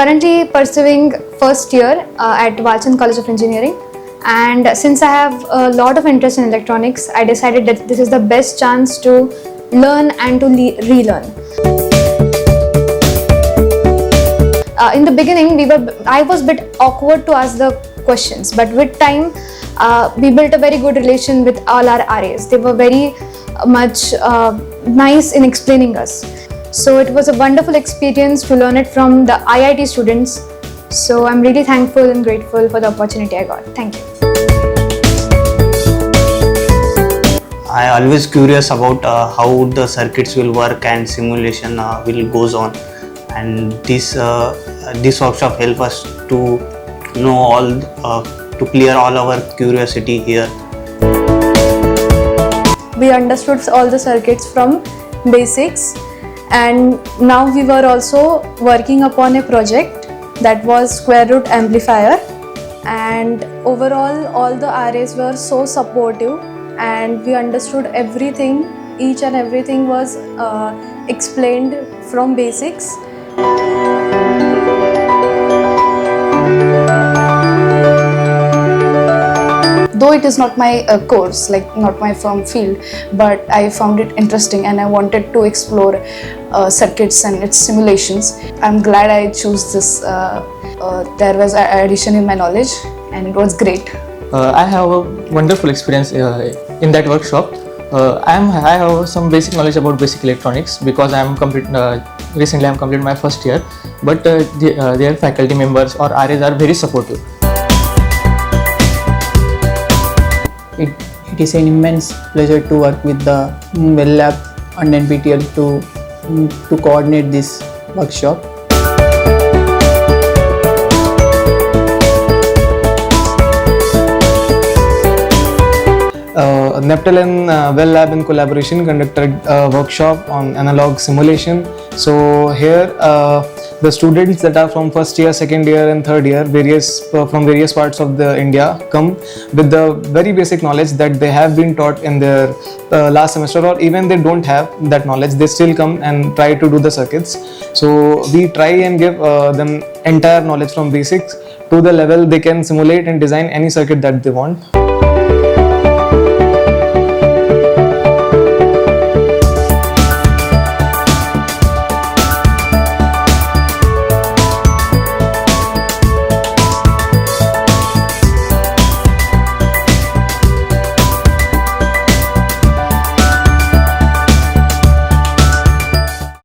currently pursuing first year at Walchand College of Engineering, and since I have a lot of interest in electronics, I decided that this is the best chance to learn and to relearn. In the beginning, I was a bit awkward to ask the questions, but with time, we built a very good relation with all our RAs. They were very much nice in explaining us. So it was a wonderful experience to learn it from the IIT students. So I'm really thankful and grateful for the opportunity I got. Thank you. I always curious about how the circuits will work and simulation will goes on, and this workshop help us to know all to clear all our curiosity here. We understood all the circuits from basics, and now we were also working upon a project that was square root amplifier, and overall all the RAs were so supportive and we understood everything. Each and everything was explained from basics. Though it is not my course, like not my firm field, but I found it interesting and I wanted to explore circuits and its simulations. I'm glad I chose this. There was an addition in my knowledge and it was great. I have a wonderful experience in that workshop. I have some basic knowledge about basic electronics because recently I am completed my first year, but their faculty members or RAs are very supportive. It is an immense pleasure to work with the WEL Lab and NPTEL to coordinate this workshop. NPTEL and WEL Lab in collaboration conducted a workshop on analog simulation. So here the students that are from first year, second year and third year from various parts of the India come with the very basic knowledge that they have been taught in their last semester, or even they don't have that knowledge, they still come and try to do the circuits. So we try and give them entire knowledge from basics to the level they can simulate and design any circuit that they want.